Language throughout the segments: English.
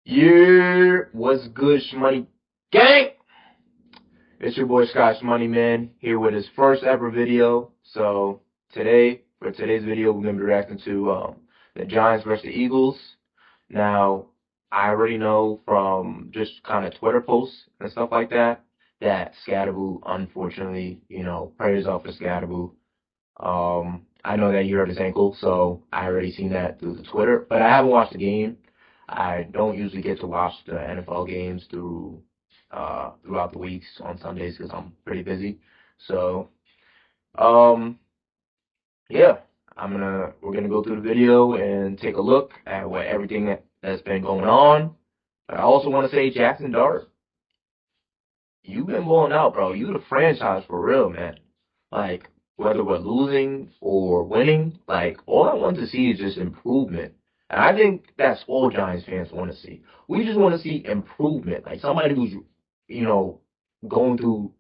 Yeah, what's good, Shmoney Gang? It's your boy Scott Shmoney Man here with his first ever video. So for today's video, we're gonna be reacting to the Giants versus the Eagles. Now, I already know from just kind of Twitter posts and stuff like that Scatterboo, unfortunately, prayers off for Scatterboo. I know that he hurt his ankle, so I already seen that through the Twitter, but I haven't watched the game. I don't usually get to watch the NFL games throughout the weeks on Sundays because I'm pretty busy. So, um, yeah, we're gonna go through the video and take a look at what everything that's been going on. But I also want to say, Jackson Dart, you've been blowing out, bro. You the franchise for real, man. Like, whether we're losing or winning, like, all I want to see is just improvement. And I think that's all Giants fans want to see. We just want to see improvement. Like, somebody who's, you know, going through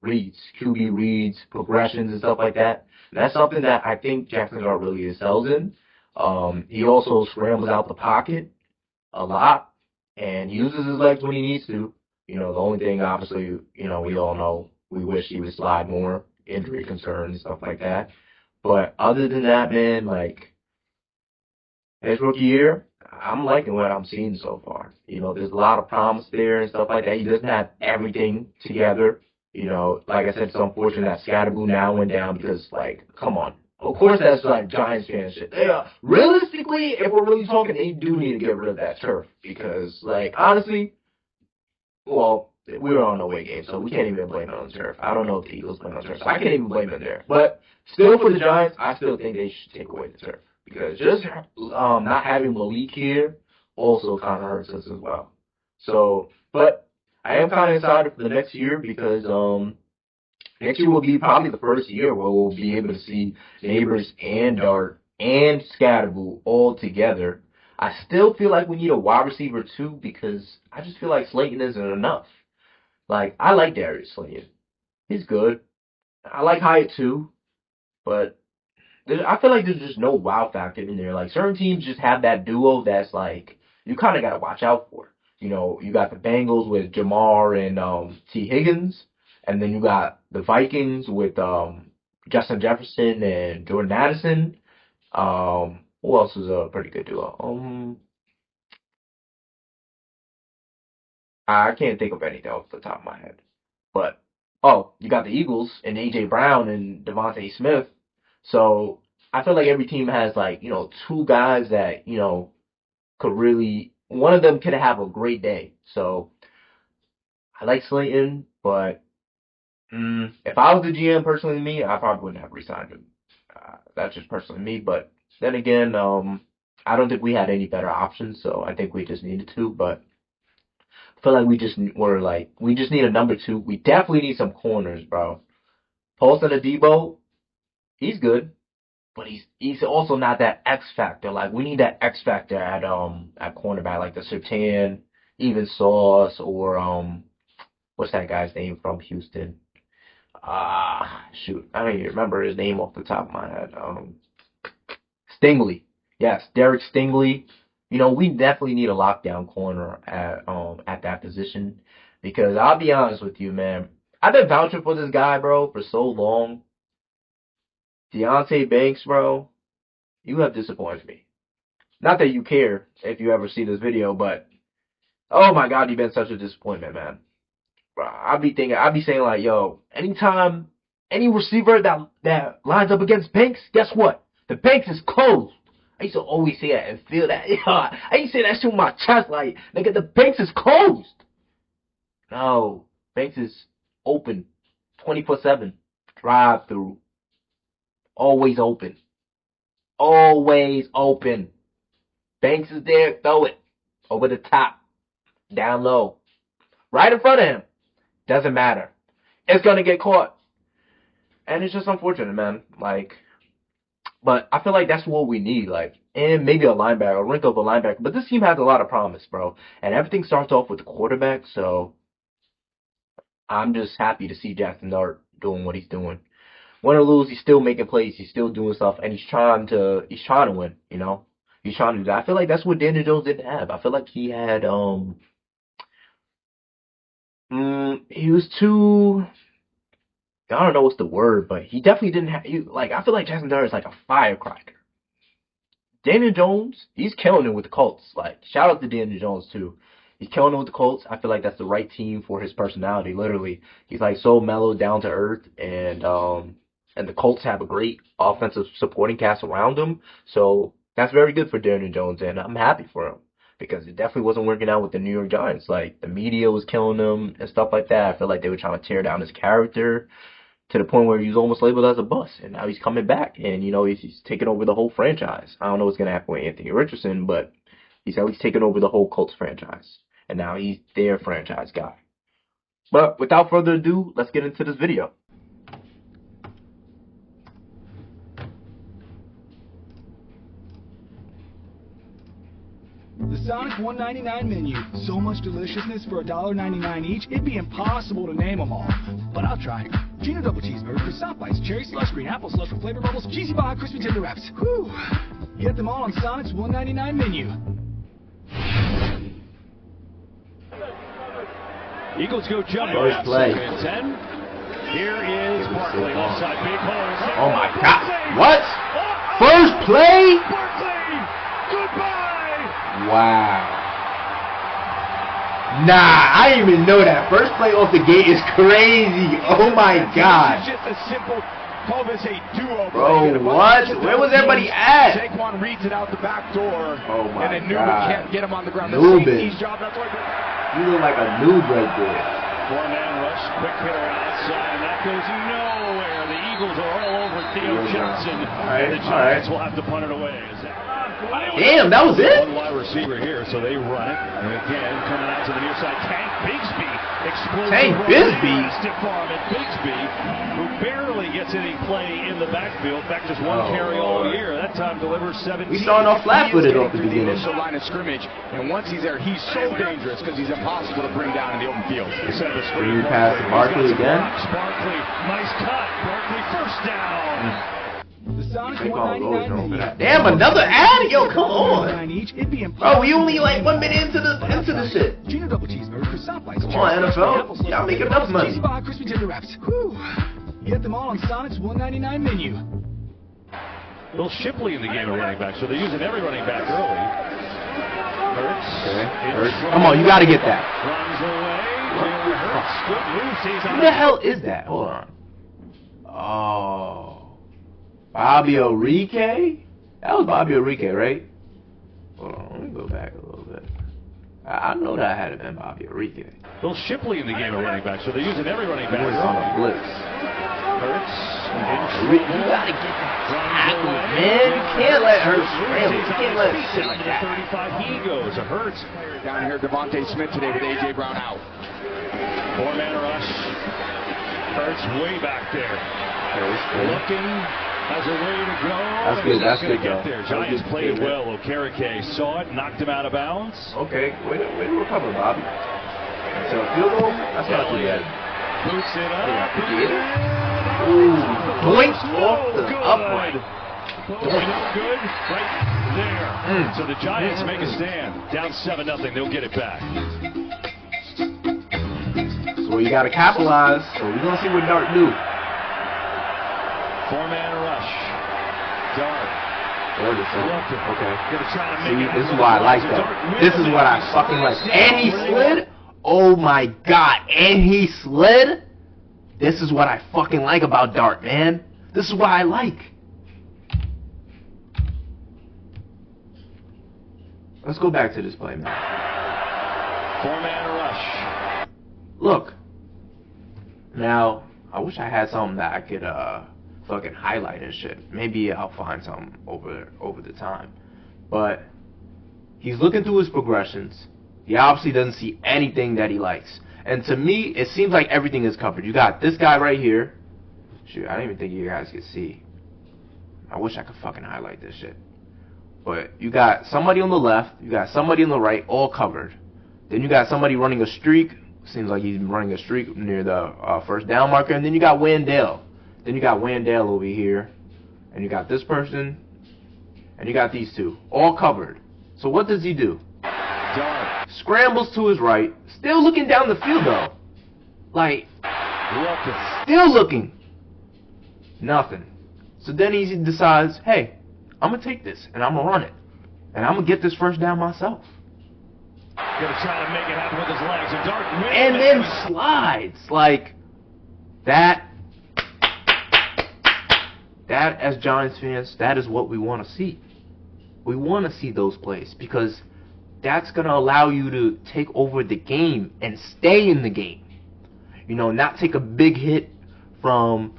reads, QB reads, progressions, and stuff like that. And that's something that I think Jackson Dart really excels in. He also scrambles out the pocket a lot and uses his legs when he needs to. The only thing, obviously, we all know we wish he would slide more, injury concerns, stuff like that. But other than that, man, like his rookie year, I'm liking what I'm seeing so far. There's a lot of promise there and stuff like that. He doesn't have everything together. Like I said, it's unfortunate that Scatterboo now went down because, like, come on. Of course, that's like Giants fan shit. Yeah, realistically, if we're really talking, they do need to get rid of that turf because, like, honestly, well, we were on a away game, so we can't even blame it on the turf. I don't know if the Eagles blame it on the turf, so I can't even blame it there. But still, for the Giants, I still think they should take away the turf because just not having Malik here also kind of hurts us as well. So, but I am kind of excited for the next year because next year will be probably the first year where we'll be able to see Neighbors and Dart and Scatterboo all together. I still feel like we need a wide receiver too because I just feel like Slayton isn't enough. Like, I like Darius Slayton. He's good. I like Hyatt too, but I feel like there's just no wow factor in there. Like, certain teams just have that duo that's like, you kind of got to watch out for. You got the Bengals with Jamar and T. Higgins, and then you got the Vikings with Justin Jefferson and Jordan Addison. Who else is a pretty good duo? I can't think of anything off the top of my head. But you got the Eagles and AJ Brown and Devontae Smith. So I feel like every team has, like, two guys that, could really, one of them could have a great day. So I like Slayton, but if I was the GM, personally, me, I probably wouldn't have resigned him. That's just personally me. But then again, I don't think we had any better options, so I think we just needed to. But I feel like we just need a number two. We definitely need some corners, bro. Paulson Adebo, he's good, but he's also not that X factor. Like, we need that X factor at cornerback, like the Sertan, even Sauce, or what's that guy's name from Houston? Shoot, I don't even remember his name off the top of my head. Stingley. Yes, Derek Stingley. We definitely need a lockdown corner at that position because I'll be honest with you, man. I've been vouching for this guy, bro, for so long. Deontay Banks, bro, you have disappointed me. Not that you care if you ever see this video, but oh my God, you've been such a disappointment, man. Bro, I'll be saying, like, yo, anytime any receiver that lines up against Banks, guess what? The Banks is closed. I used to always say that and feel that. I used to say that shit with my chest, like, nigga, the Banks is closed. No, Banks is open, 24/7, drive through, always open, always open. Banks is there, throw it over the top, down low, right in front of him. Doesn't matter. It's gonna get caught. And it's just unfortunate, man. Like, but I feel like that's what we need. Like, and maybe a linebacker, a wrinkle of a linebacker. But this team has a lot of promise, bro. And everything starts off with the quarterback. So I'm just happy to see Jackson Dart doing what he's doing. Win or lose, he's still making plays. He's still doing stuff, and he's trying to win. He's trying to do that. I feel like that's what Daniel Jones didn't have. I feel like he had he was too, I don't know what's the word, but he definitely didn't have, like, I feel like Jackson Dart is like a firecracker. Daniel Jones, he's killing it with the Colts. Like, shout out to Daniel Jones too. He's killing it with the Colts. I feel like that's the right team for his personality. Literally, he's like so mellow, down to earth, and the Colts have a great offensive supporting cast around him. So that's very good for Daniel Jones, and I'm happy for him because it definitely wasn't working out with the New York Giants. Like, the media was killing him and stuff like that. I feel like they were trying to tear down his character to the point where he was almost labeled as a bust, and now he's coming back, and he's taking over the whole franchise. I don't know what's gonna happen with Anthony Richardson, but he's at least taken over the whole Colts franchise, and now he's their franchise guy. But without further ado, let's get into this video. The Sonic $1.99 menu. So much deliciousness for $1.99 each, it'd be impossible to name them all. But I'll try. Junior double cheeseburger, croissant bites, cherry slush, green apple slush with flavor bubbles, cheesy baja, crispy tender wraps. Whew. Get them all on Sonic's $1.99 menu. Eagles go jumping. First play. Second and 10. Here is Barkley. Left side, big hole. Oh my God! What? First play? Barkley! Goodbye! Wow. Nah, I didn't even know that. First play off the gate is crazy. Oh my God. It's just a simple, call this a duo. Bro, what? Where was everybody at? Saquon reads it out the back door. Oh my and then Newman God. can't get him on the ground. Newman. Job, that's why You look like a noob right there. Four-man rush, quick hitter outside, and that goes nowhere. The Eagles are all over Theo Johnson. Alright, The Giants will have to punt it away. Damn, that was it? One wide receiver here, so they run it. And again, coming out to the near side, Tank Bigsby explodes. Tank Bigsby? Stiff arm at Bigsby, who barely gets any play in the backfield. Back just one carry all year. That time delivers 17. We starting off flat-footed off the beginning. Initial line of scrimmage, and once he's there, he's so dangerous because he's impossible to bring down in the open field. Set the screen. Pass to Barkley again. Barkley, nice cut. Barkley, first down. The Sonic They call it always $1.99 known for menu. that. Damn, another ad? Yo, come on. $1.99 each, it'd be Bro, impossible. we only like 1 minute into the shit. Junior double cheeseburger, croissant bites, Come on, cherry slush, NFL. apple slush, Y'all making flavor enough bubbles, money. cheesy baja, crispy tender wraps. Whew. Get them all on Sonic's $1.99 menu. Bill Shipley in the game of running back, so they're using every running back early. Hurts. Come on, you gotta get that. Runs away. Jalen Hurts. Good move. Stays on. Who the hell is that? Hold on. Oh. Bobby Orique? That was Bobby Orique, right? Hold on, let me go back a little bit. I know that had been Bobby Orique. Bill Shipley in the game of running back, so they're using every running He back was on a early. blitz. Hurts. You gotta get that tackle, man. You can't let her scramble. You can't let shit like that. 35 he goes. Hurts. Down here, Devontae Smith today with A.J. Brown out. Four-man rush. Hurts way back there. Looking as a way to go. That's good. That's good, Get though. there. That was Giants good. played Good, well. Okereke saw it, knocked him out of bounds. Okay, way to recover, Bobby. So field goal, that's not too bad. Boots it up. Ooh, point off the Good. upright. Good right there. So the Giants Mm. make a stand. Down 7-0. They'll get it back. So you gotta capitalize. So we're gonna see what Dart do. Four-man rush. Dart. Okay. Gonna try to See, make it this is why I like that. This is what I fucking like. And he slid? Oh my God. And he slid? This is what I fucking like about Dart, man. This is what I like. Let's go back to this play, man. Four-man rush. Look. Now, I wish I had something that I could fucking highlight and shit. Maybe I'll find something over the time. But he's looking through his progressions. He obviously doesn't see anything that he likes. And to me, it seems like everything is covered. You got this guy right here. Shoot, I didn't even think you guys could see. I wish I could fucking highlight this shit. But you got somebody on the left, you got somebody on the right, all covered. Then you got somebody running a streak. Seems like he's running a streak near the first down marker. And then you got Wandale. Then you got Wandale over here. And you got this person. and you got these two all covered. So what does he do? Dart. Scrambles to his right, still looking down the field though. Like, Looking. still looking. Nothing. So then he decides, hey, I'm going to take this and I'm going to run it. And I'm going to get this first down myself. Gonna try to make it happen with his legs. And Dart And then slides. Like, that, as Giants fans, that is what we want to see. We want to see those plays because that's going to allow you to take over the game and stay in the game. You know, not take a big hit from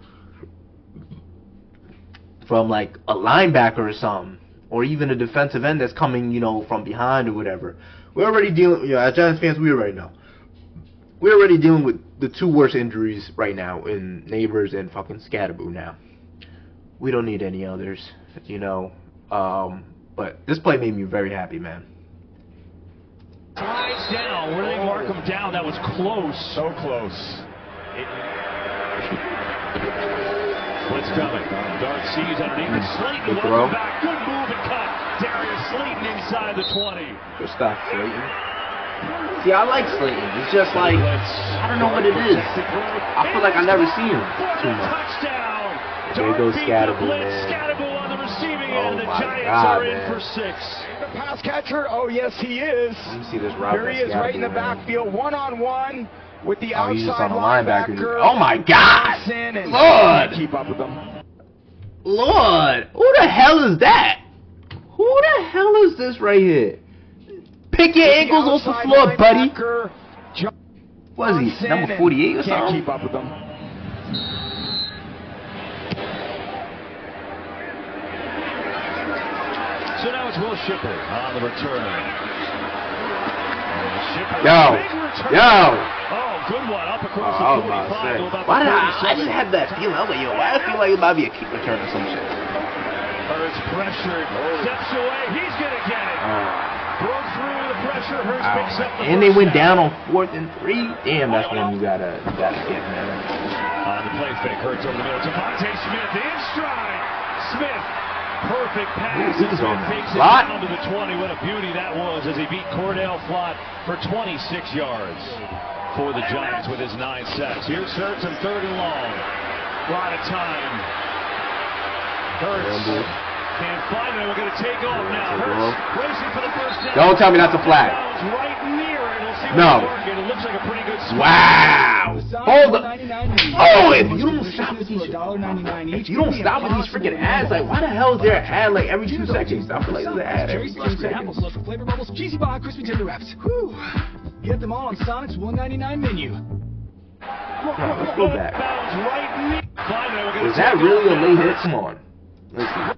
like a linebacker or something, or even a defensive end that's coming, you know, from behind or whatever. We're already dealing, you know, as Giants fans, we already know. We're already dealing with the two worst injuries right now in Neighbors and fucking Scatterboo now. We don't need any others, you know. But this play made me very happy, man. Slides down. Where do they mark him down? That was close. So close. What's coming? Dart sees underneath. And Slayton Good welcome throw. back. Good move and cut. Darius Slayton inside the 20. Good stuff, Slayton. See, I like Slayton. It's just like, I don't know what it is. I feel like I never see him too much. Touchdown. There goes Scatterboo, man. Scatterboo on the receiving Oh end. The my Giants God, are in man. for 6. The pass catcher. Oh, yes, he is. Let me see this route. Here he is right in the backfield, one-on-one with the Oh, he's just outside on a linebacker. linebacker. Oh my God! Johnson, and Lord! keep up with them. Lord! Who the hell is that? Who the hell is this right here? Pick your ankles off the floor, buddy. What is he, number 48 or Can't something? keep up with them. So now it's Will Shipper on the return. Shipper, Yo, big return. yo. Oh, good one. Up across I the was about to 45 say. to about Why the did I 37. just had that feeling? I was like, yo, why I feel like it might be a kick return or some shit? Hurts pressured. Steps away. He's going to get it. Broke through the pressure. Hurts picks up the And they first went down down. on 4th and 3. Damn, that's one you gotta get, man. On the play fake. Hurts over the middle. Devontae Smith in stride. Smith. Perfect pass. Ooh, he's on Smith the takes it slot. down to the 20. What a beauty that was as he beat Cordell Flott for 26 yards for the Giants with his 9 sacks. Here's Hurts on 3rd and long. A lot of time. Hurts can't find it. We're going to take off now. Hurts racing for the first down. Don't tell me that's a flag. Right near it. We'll see No. what it looks like a pretty good spot. Wow! Hold up! Oh, if you don't stop with these, $1.99 if you don't stop with these freaking ads, like, why the hell is there an ad like every 2 seconds? I feel like there's an ad every 2 seconds. Applesauce with flavor bubbles, cheesy bar, crispy tender wraps. Whew. Get them all on Sonic's $1.99 menu. Let's go back. Bounds right near. Find it. We're gonna Was that take really a off late now. hit? Come on. Let's see.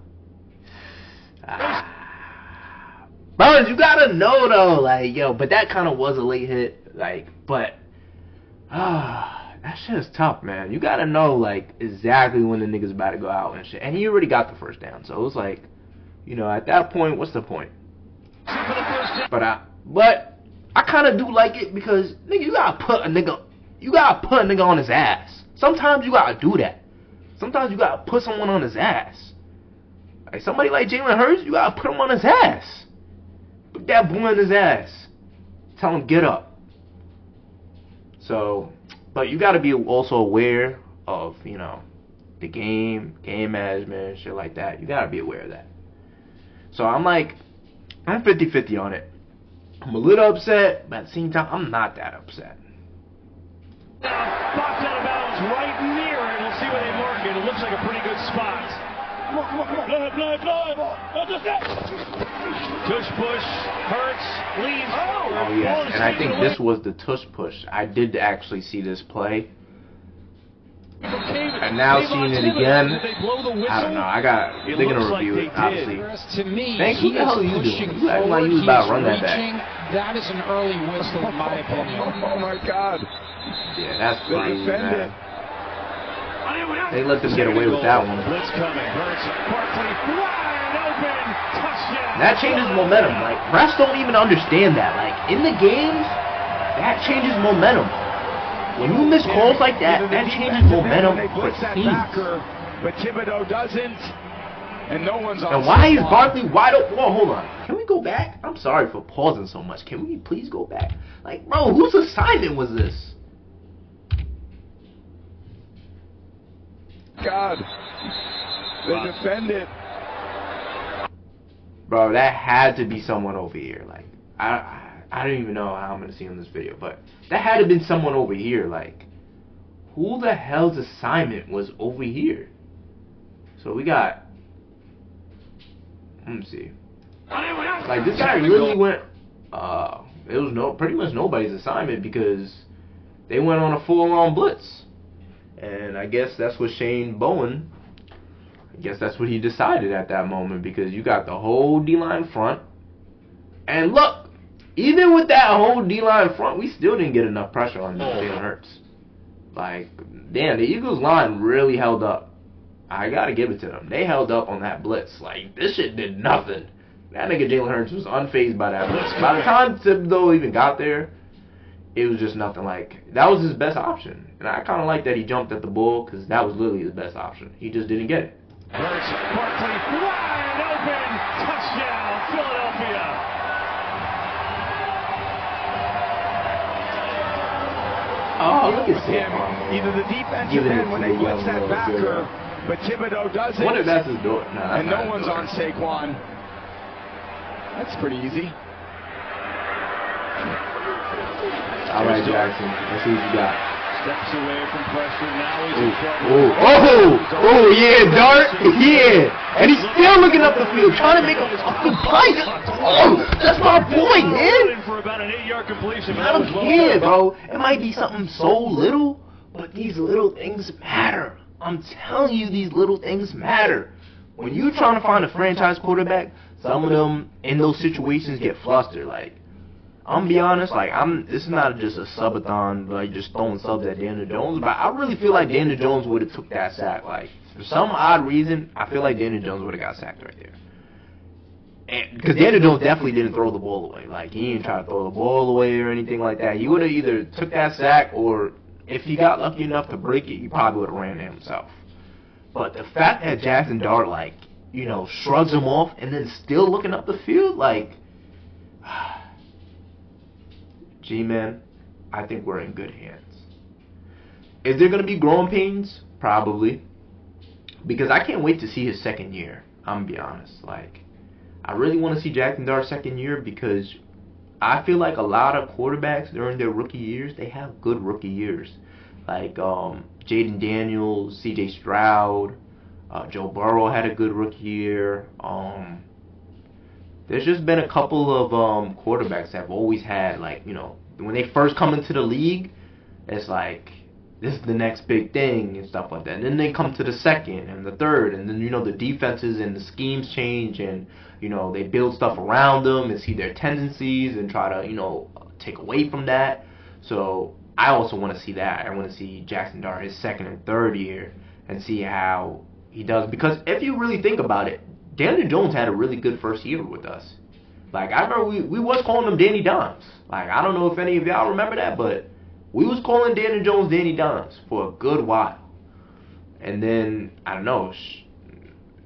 Burns, you gotta know though, like, yo, but that kind of was a late hit, like, but, that shit is tough, man. You gotta know, like, exactly when the nigga's about to go out and shit. And he already got the first down, so it was like, you know, at that point, what's the point? But I kind of do like it because, nigga, you gotta put a nigga on his ass. Sometimes you gotta do that. Sometimes you gotta put someone on his ass. Like somebody like Jalen Hurts, you gotta put him on his ass. Put that boy on his ass. Tell him get up. So, but you gotta be also aware of, you know, the game management, shit like that. You gotta be aware of that. So I'm 50-50 on it. I'm a little upset, but at the same time, I'm not that upset. Box out of bounds right near it. We'll see where they mark it. It looks like a pretty good spot. Tush push, Hurts, leads. Oh yes, and I think this was the tush push. I did actually see this play. And now seeing it again, I don't know. They're gonna review it, obviously. To me, Thank you. What the hell are you doing? You acting like you was about to run that back. That is an early whistle, in my opinion. Oh my God. Yeah, that's crazy, defended. man. They let them get away with that one. Blitz coming. Hurts, Barkley, wide open, touchdown. That changes momentum. Like, refs don't even understand that. Like, in the games, that changes momentum. When you miss calls like that, that changes momentum They for blitz that teams. backer, but Thibodeau doesn't. And no one's on. And why is Barkley wide open? Whoa, hold on. Can we go back? I'm sorry for pausing so much. Can we please go back? Like, bro, whose assignment was this? God. They defend it. Bro, that had to be someone over here. Like, I don't even know how I'm going to see on this video, but that had to have been someone over here. Like, who the hell's assignment was over here? So we got, let me see. Like, this guy really went, it was pretty much nobody's assignment because they went on a full-on blitz. And I guess that's what Shane Bowen, I guess that's what he decided at that moment, because you got the whole D-line front. And look, even with that whole D-line front, we still didn't get enough pressure on Jalen Hurts. Like, damn, the Eagles line really held up. I gotta give it to them. They held up on that blitz. Like, this shit did nothing. That nigga Jalen Hurts was unfazed by that blitz. By the time Thibodeau even got there, it was just nothing. Like, that was his best option. And I kind of like that he jumped at the bull, because that was literally his best option. He just didn't get it. Hurts, Barkley, wide open, touchdown, Philadelphia. Oh, look at Saquon. Either the defensive end when they blitz that backer, but Thibodeau does it. I wonder if that's his door. Nah, and no one's on Saquon. That's pretty easy. All right, Jackson. Let's see what you got. Steps away from pressure. Now he's in trouble. Oh, yeah, Dart. Yeah. And he's still looking up the field, trying to make a fucking play. Oh, that's my point, man. For about an 8-yard completion. I don't care, bro. It might be something so little, but these little things matter. I'm telling you, these little things matter. When you're trying to find a franchise quarterback, some of them in those situations get flustered. Like, I'm gonna be honest, like, this is not just a subathon, like, just throwing subs at Daniel Jones, but I really feel like Daniel Jones would have took that sack. Like, for some odd reason, I feel like Daniel Jones would have got sacked right there. Because Daniel Jones definitely didn't throw the ball away. Like, he didn't try to throw the ball away or anything like that. He would have either took that sack, or if he got lucky enough to break it, he probably would have ran it himself. But the fact that Jackson Dart, like, you know, shrugs him off and then still looking up the field, like, G-Man, I think we're in good hands. Is there going to be growing pains? Probably. Because I can't wait to see his second year. I'm going to be honest. Like, I really want to see Jackson Dart's second year because I feel like a lot of quarterbacks during their rookie years, they have good rookie years. Like Jaden Daniels, C.J. Stroud, Joe Burrow had a good rookie year. There's just been a couple of quarterbacks that have always had, like, you know, when they first come into the league, it's like, this is the next big thing and stuff like that. And then they come to the second and the third, and then, you know, the defenses and the schemes change, and, you know, they build stuff around them and see their tendencies and try to, you know, take away from that. So I also want to see that. I want to see Jackson Dart his second and third year and see how he does. Because if you really think about it, Daniel Jones had a really good first year with us. Like, I remember we was calling him Danny Dimes. Like, I don't know if any of y'all remember that, but we was calling Daniel Jones Danny Dimes for a good while. And then, I don't know,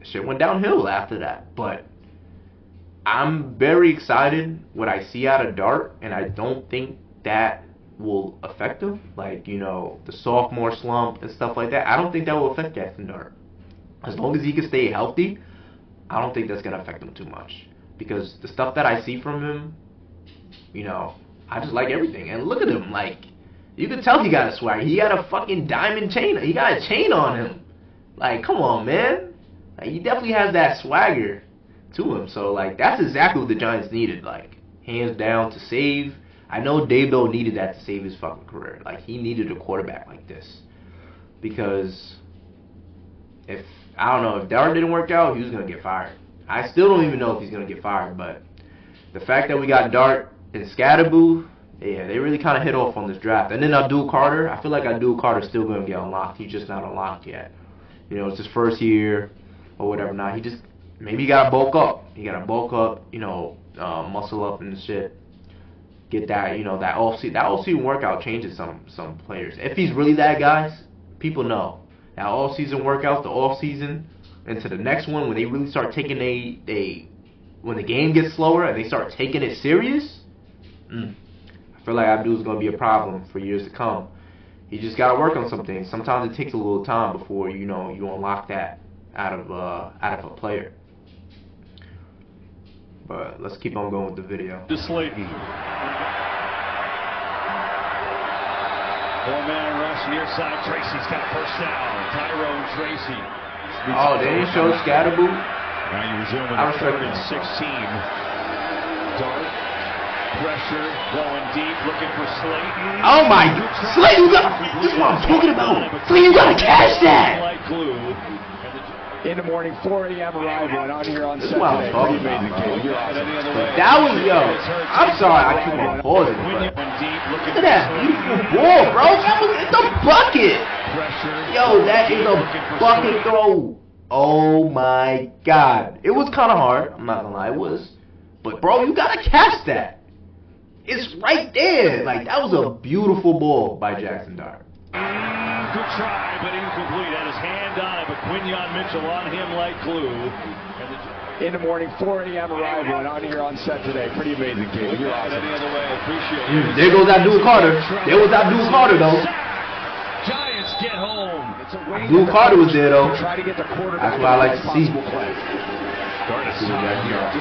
shit went downhill after that. But I'm very excited what I see out of Dart, and I don't think that will affect him. Like, you know, the sophomore slump and stuff like that. I don't think that will affect Jackson Dart. As long as he can stay healthy, I don't think that's going to affect him too much. Because the stuff that I see from him, you know, I just like everything. And look at him, like, you can tell he got a swagger. He got a fucking diamond chain. He got a chain on him. Like, come on, man. Like, he definitely has that swagger to him. So, like, that's exactly what the Giants needed. Like, hands down to save. I know Daboll needed that to save his fucking career. Like, he needed a quarterback like this. Because if, I don't know, if Dart didn't work out, he was going to get fired. I still don't even know if he's going to get fired, but the fact that we got Dart and Scadaboo, yeah, they really kind of hit off on this draft. And then Abdul Carter, I feel like Abdul Carter's still going to get unlocked. He's just not unlocked yet. You know, it's his first year or whatever. Now, he just, maybe he got to bulk up. He got to bulk up, you know, muscle up and shit. Get that, you know, that off-season workout changes some players. If he's really that, guys, people know. That off-season workout, the off-season, into the next one, when they really start taking when the game gets slower and they start taking it serious, I feel like Abdul's gonna be a problem for years to come. He just gotta work on some things. Sometimes it takes a little time before you unlock that out of a player. But let's keep on going with the video. To Slayton. Four-man rush near side. Tracy's got first down. Tyrone Tracy. Oh, they didn't show Scatterboo? Now you resume I with respect 3rd and 16. Dart. Pressure going deep. Looking for Slayton. Oh my! Slayton, this is what I'm talking about. Slayton, you gotta catch that. Like glue. In the morning, 4 a.m. arrival, and out here on This is what I'm Saturday. talking Pretty amazing, about, kid. You're awesome. That was, yo, I'm sorry I keep on pausing, but look at that beautiful ball, bro. It's a bucket. Yo, that is a bucket throw. Oh my God. It was kind of hard. I'm not gonna lie, it was. But bro, you gotta catch that. It's right there. Like, that was a beautiful ball by Jackson Dart. Good try, but incomplete. Had his hand on it, but Quinyon Mitchell on him like glue. In the morning, 4 a.m. arrival, and out here on set today. Pretty amazing, kid. You're awesome. Any other way, appreciate it. There goes Abdul Carter. There was Abdul Carter, though. Giants get home. Abdul Carter was there, though. Try to get the quarterback. That's what I like to see.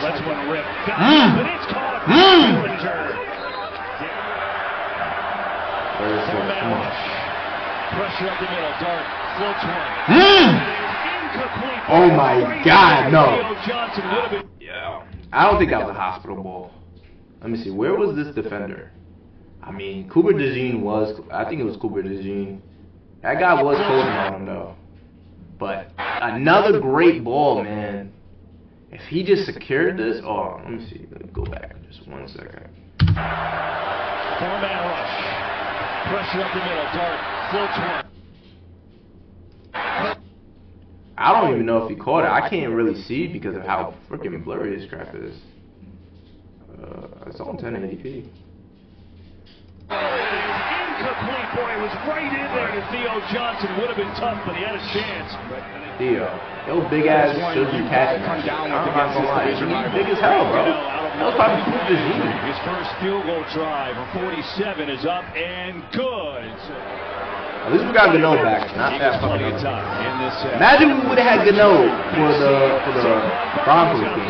Let's one rip. But it's caught. Come on. Pressure up the middle. Dart floats one. Incomplete. Oh my God, no. Johnson would have been. Yeah. I don't think that was a hospital ball. Let me see. Where was this defender? I mean, Cooper DeJean was. I think it was Cooper DeJean. That guy was holding on him though. But another great ball, man. If he just secured this, oh, let me see. Let me go back just 1 second. Four-man rush. Pressure up the middle. Dart floats one. I don't even know if he caught it. I can't really see because of how freaking blurry this crap is. It's on 1080p. Incomplete, boy, it was right in there to Theo Johnson. Would have been tough, but he had a chance. Theo, those big ass should be catching. I'm not gonna lie, he's big as hell, bro. That was probably Cooper DeJean. His first field goal drive from 47 is up and good. At least we got Gano back. Not that fucking. In this set. Imagine we would have had Gano for the Broncos game.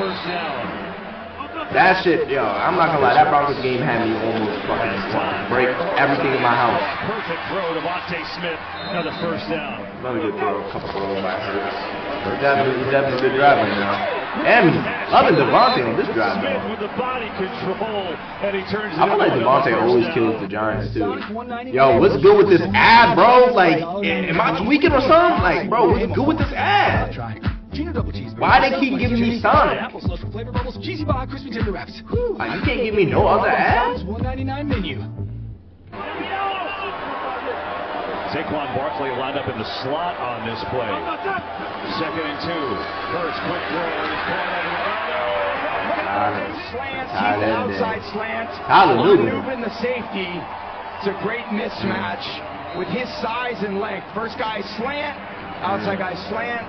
That shit, yo, I'm not gonna lie, that Broncos game had me almost fucking break everything in my house. Perfect throw to Devontae Smith, another first down. Another good throw, a couple throws by Hurts. But definitely a good drive right now. And loving Devontae on this drive, Smith though. with the body control, and he turns it I feel like over Devontae on always first kills down. the Giants, too. Yo, what's good with this ad, bro? Like, am I tweaking or something? Like, bro, what's good with this ad? Why they keep giving me Sonic? Apple slush with flavor bubbles, cheesy bar, crispy tender wraps. Like, you can't give me no other ads? $1.99 menu. Saquon Barkley lined up in the slot on this play. 2nd and 2. First quick throw. Slants, he's outside slant. Hallelujah. Maneuvering the safety. It's a great mismatch with his size and length. First guy slant, outside guy slant.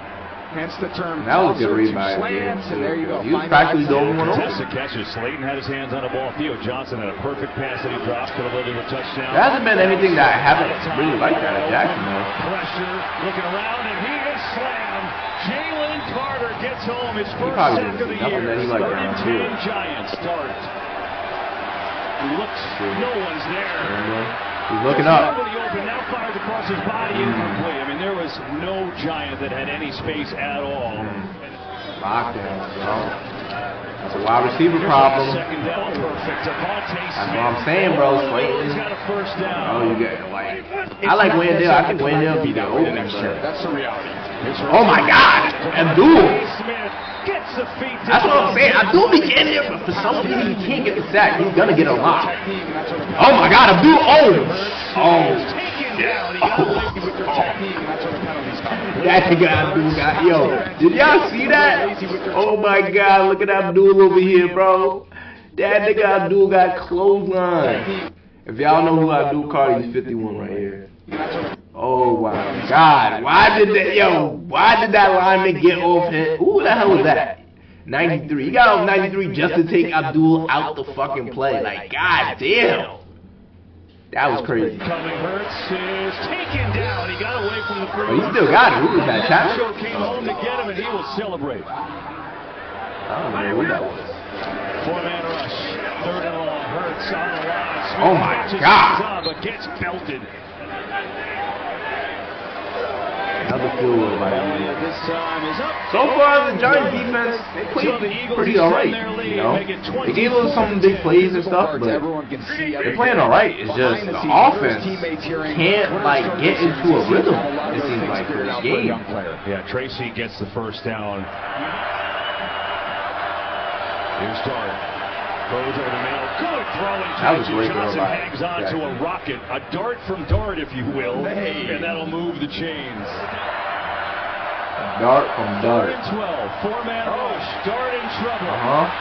Hence the term. That was a good read by slants, and there you go. He was practically the only one open. Contested catches. Slayton had his hands on the ball. Theo Johnson had a perfect pass that he dropped. Could have led to a touchdown. There hasn't been anything that I haven't really liked out of Jackson, though. Pressure, looking around, and he is slammed. Jalen Carter gets home his first probably sack of the didn't see year. nothing that he liked around here. 10 Giants start. He looks, no one's there. He's looking up. Nobody open, now fires across his body, incomplete. I mean, there was no Giant that had any space at all. Lockdown, bro. That's a wide receiver problem. Second down, perfect. That's what I'm saying, bro. He's got a first down. Oh, you get like. I like Wendell. I think Wendell be the open, but. That's the reality. Oh my God, Abdul. Smith gets the feet. That's what I'm saying. Abdul be getting there, but for some reason he can't get the sack. He's gonna get a lot. Oh my God, Abdul. That nigga Abdul got, yo, did y'all see that? Oh my God, look at Abdul over here, bro. That nigga Abdul got clothesline. If y'all know who Abdul Carter, he's 51 right here. Oh my God! Why did that lineman get off him? Who the hell was that? 93. He got off 93 just to take Abdul out the fucking play. Like, God damn. That was crazy. Coming Hurts is taken down. He got away from the But he still got it. Who was that? Chad? Came home to get him, and he will celebrate. I don't know who that was. Four-man rush. Third and long. Hurts on the line. Smith Oh my catches God. his arm, but gets belted. Another field goal by Elliott this time is up. So far, the Giants defense, they played pretty alright, you know. They gave us some big plays and stuff, but they're playing alright. It's just the offense can't, like, get into a rhythm, it seems like, for this game. Yeah, Tracy gets the first down. Here's Dart. Goes over the middle. Good throwing. That was great. Johnson hangs on to a rocket. A dart from Dart, if you will. And that'll move the chains. Dart from Dart. 12. Four-man rush. Dart in trouble.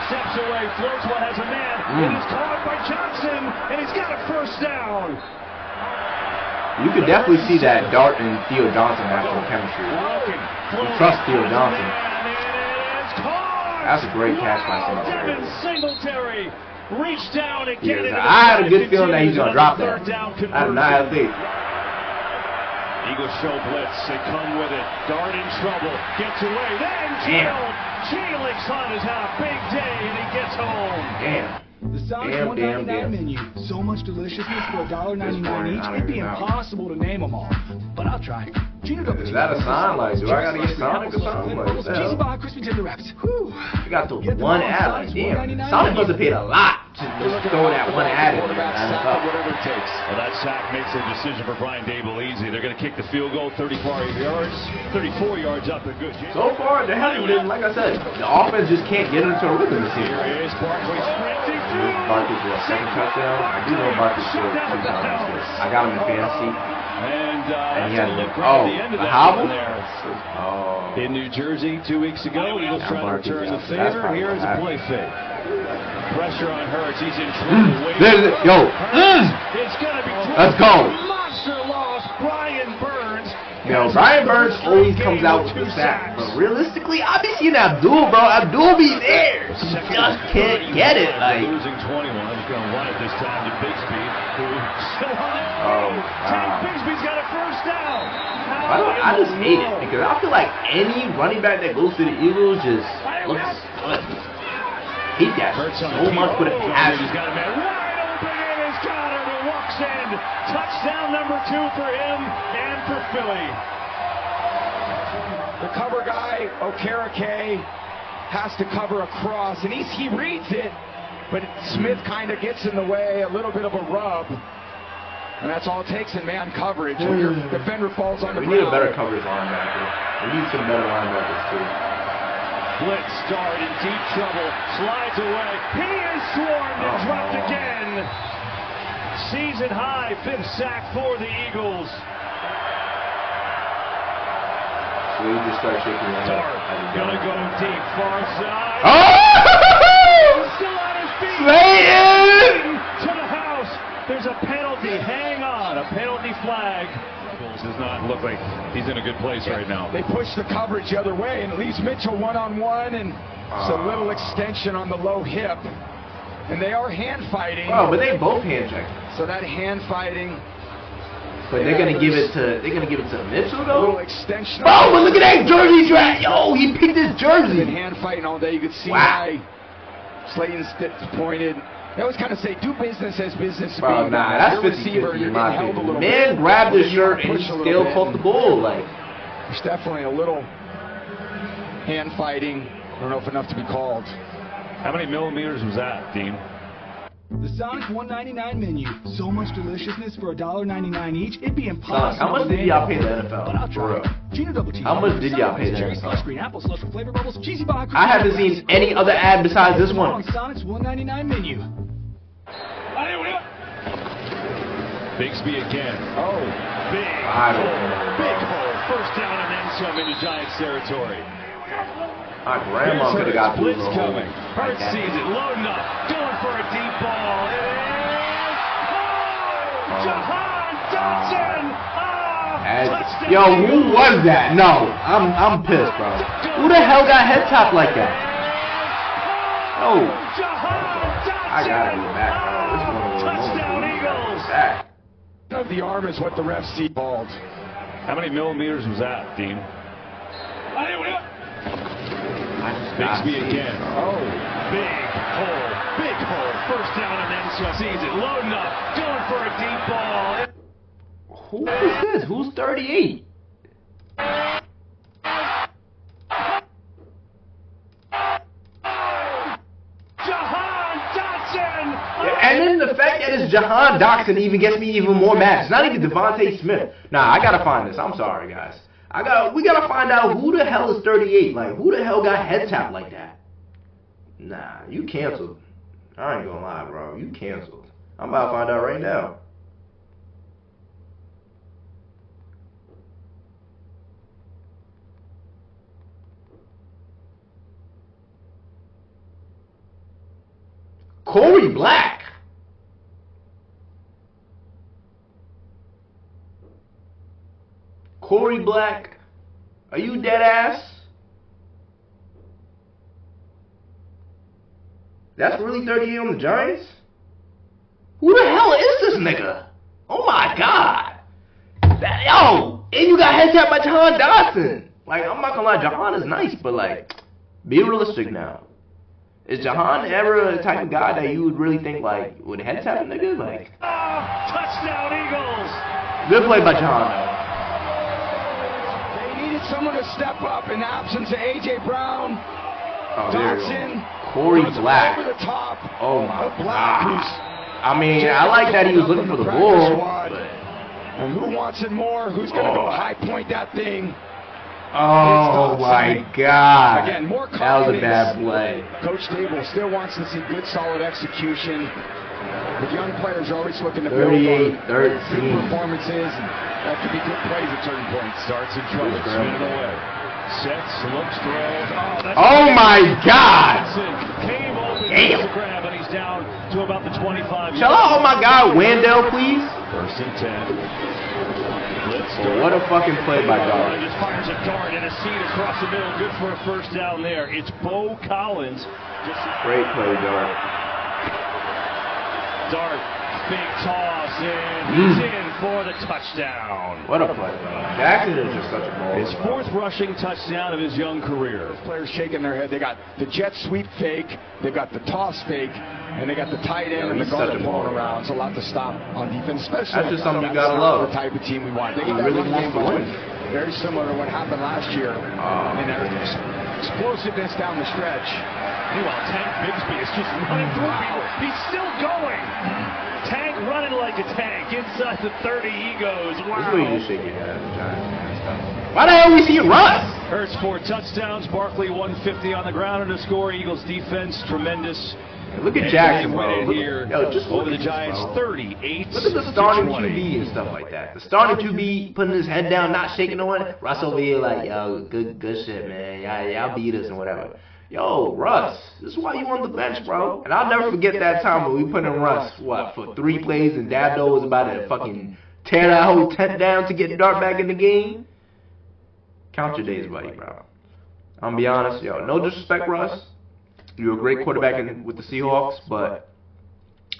Steps away. Floats one. Has a man. And he's caught by Johnson. And he's got a first down. You could definitely see that Dart and Theo Johnson have some chemistry. You trust Theo Johnson. That's a great catch by Singletary. Reach down and get it. I had a good feeling that he's going to drop that. I did not have faith. Eagles show blitz. They come with it. Dart in trouble. Gets away. Then Jalen Hunt has had a big day and he gets home. Damn. The Sonic $1.99 menu. So much deliciousness for $1.99 each. It'd be impossible to name them all. But I'll try. Is that a sign? Like, do I gotta get Sonic or something? Like, Cheesy bar, crispy tender wraps. Whew. You got the one ad. Like, damn. Sonic must have paid a lot to just throw that one ad in there. Whatever it takes. Well, that sack makes a decision for Brian Dable easy. They're going to kick the field goal 34 yards up and good. So far, they're happy with it. Like I said, the offense just can't get into a rhythm this year. Here is Barkley sprinting through. Barkley for a second touchdown. I do know Barkley scored 2 touchdowns. I got him in fantasy. And he had the a hobble there. In New Jersey 2 weeks ago, Eagles trying to return the favor. Here is a play fake. Pressure on Hurts. He's in trouble. It's going to be let's go. Monster loss. Brian Burns. Brian Burns always comes out with the sack. But realistically, I've been seeing Abdul, bro. Abdul be there. He just can't get it. Like, losing 21. He's going to run it this time to Bigsby, who's still on it. Bigsby's got a first down. I just hate it because I feel like any running back that goes to the Eagles just looks good. Hate that so much, but it has. He's got a man wide open and has got it. It walks in. Touchdown number 2 for him and for Philly. The cover guy, Okereke, has to cover across, and he reads it, but Smith kind of gets in the way, a little bit of a rub. And that's all it takes in man coverage when your defender falls on the ground. We need a better coverage linebacker. We need some better linebackers too. Blitz Dart in deep trouble. Slides away. He is swarmed and dropped again. Season high 5th sack for the Eagles. So we just start shaking his head. Dart gonna go deep, far side. Still on his feet. Slayton! To the house. There's a penalty. Hang on. A penalty flag. Does not look like he's in a good place right now. They push the coverage the other way, and it leaves Mitchell one-on-one, and it's a little extension on the low hip. And they are hand fighting. Oh, but they both hand check. So that hand fighting. But they're gonna give it to Mitchell though. A little extension. Oh, but look at that jersey drag! Yo, he picked his jersey. Been hand fighting all day. You could see why Slayton's disappointed. They always kind of say, do business as business be. Bro, nah, that's 50-50 in my opinion. Man grabbed his shirt and he still caught the ball. Like, there's definitely a little hand fighting. I don't know if enough to be called. How many millimeters was that, Dean? The Sonic $1.99 menu. So much deliciousness for $1.99 each. It'd be impossible. How much did y'all pay the NFL? But I'll try. Gino double cheese. How much did y'all pay the cherry NFL? slush, green apple slush with flavor bubbles, cheesy bar. I haven't seen any other ad besides this one. On Sonic's $1.99 menu. Bigsby again. Oh, big hole. First down and then some into Giants territory. My grandma could have got blitz coming. Hurts sees it, loading up, going for a deep ball. It is Jahan Dotson Yo, who was that? No, I'm pissed, bro. Who the hell got head top like that? Oh, I gotta go back, bro. This is one of those moments back. The arm is what the refs see bald. How many millimeters was that, Dean? Bixby again. Oh. Big hole. First down and then sees it. Loading up. Going for a deep ball. Who is this? Who's 38? Jahan Dotson! And then the fact that it's Jahan Dotson even gets me even more mad. It's not even Devontae Smith. Nah, I gotta find this. I'm sorry, guys. We gotta find out who the hell is 38. Like, who the hell got head tap like that? Nah, you canceled. I ain't gonna lie, bro. You canceled. I'm about to find out right now. Corey Black. Corey Black. Are you dead ass? That's really 38 on the Giants? Who the hell is this nigga? Oh my god. Yo, and you got head tapped by Jahan Dotson. Like, I'm not gonna lie, Jahan is nice, but like, be realistic now. Is Jahan ever the type of guy that you would really think like would head tap a nigga? Like, Touchdown Eagles! good play by Jahan. They needed someone to step up in the absence of A.J. Brown. Oh, there you Dotson. go. Corey Black. Over the top. Oh my Black, god. I mean, I like that he was looking for the ball. And who wants it more? Who's going to go high point that thing? Oh my god. Again, more that was a bad confidence. play. Coach Dable still wants to see good, solid execution. The young players are always looking to build on 38-13. good performances. And that could be good plays at certain points. Starts in trouble. Spinning away. Sets, looks, throws. Oh my god. Came open Damn. to grab, and he's down to about the 25. Shall I hold my guy Wendell, please? First and 10. Oh, what a fucking play by Dart. Just fires a dart and a seed across the middle. Good for a first down there. It's Bo Collins. Great play, Dart. Dart, big toss, and he's in for the touchdown. What a play, bro. Jackson is just such a baller. His fourth rushing touchdown of his young career. Players shaking their head. They got the jet sweep fake. They've got the toss fake. And they got the tight end and the guard blowing around. It's a lot to stop on defense, especially. That's just something you gotta love. The type of team we want. They get that really run game wants to going. Very similar to what happened last year. And their explosiveness down the stretch. Meanwhile, Tank Bigsby is just running through people. He's still going. Tank running like a tank. Inside the 30 he goes. Wow. This is where you just shake your head at the Giants. Why the hell we see Russ? Hurts 4 touchdowns. Barkley 150 on the ground and a score. Eagles defense tremendous. Look at Jackson, bro. Yo, just over the Giants, 38. Look at the starting QB and stuff like that. The starting QB putting his head down, not shaking no one. Russ over here like, yo, good shit, man. Y'all beat us and whatever. Yo, Russ, this is why you on the bench, bro. And I'll never forget that time when we put in Russ, for 3 plays and Dabo was about to fucking tear that whole tent down to get Dart back in the game. Count your days, buddy, bro. I'm gonna be honest, yo, no disrespect, Russ. You're a great quarterback with the Seahawks, but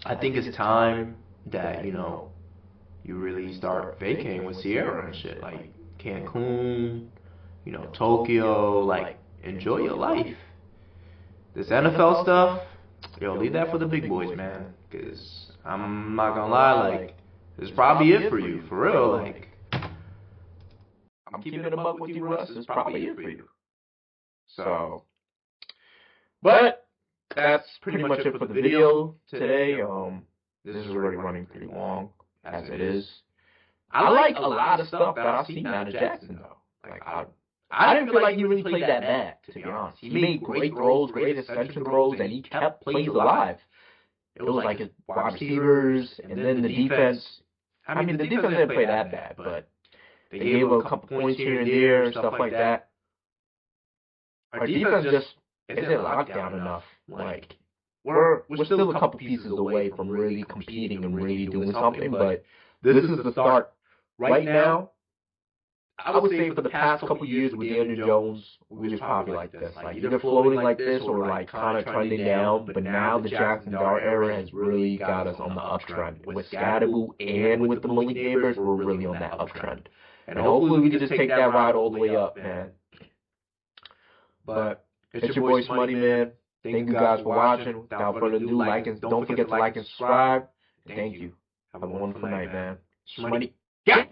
I think it's time that, you really start vacating with Sierra and shit. Like Cancun, Tokyo, like, enjoy your life. This NFL stuff, leave that for the big boys, man. Because I'm not gonna lie, like, this is probably it for you, for real. Like, I'm keeping it a buck with you, Russ. This is probably it for you. So. But that's pretty much it for the video today. This is already running pretty long as it is. I like a lot of stuff that I've seen out of Jackson though. Like I didn't feel like he really played that bad, to be honest. He made great throws, great extension throws, and he kept plays alive. It was like his wide receivers, and then the defense. I mean, the defense didn't play that bad, but they gave a couple points here and there and stuff like that. Our defense just isn't locked down enough. Like, we're still a couple pieces away from really competing and really doing something, but this is the start. Right now, I would say for the past couple years with Daniel Jones, we was probably like this, like either floating like this or like kind of trending down. But now the Jackson Dart era has really got us on the uptrend. With Scadaboo and with the Malik Neighbors, we're really on that uptrend. And hopefully we can just take that ride all the way up, man. But it's your boy Smutty, man. Thank you guys for watching. Without further ado, don't forget to like and subscribe. Thank you. Have a wonderful night, man. Smutty. Yeah.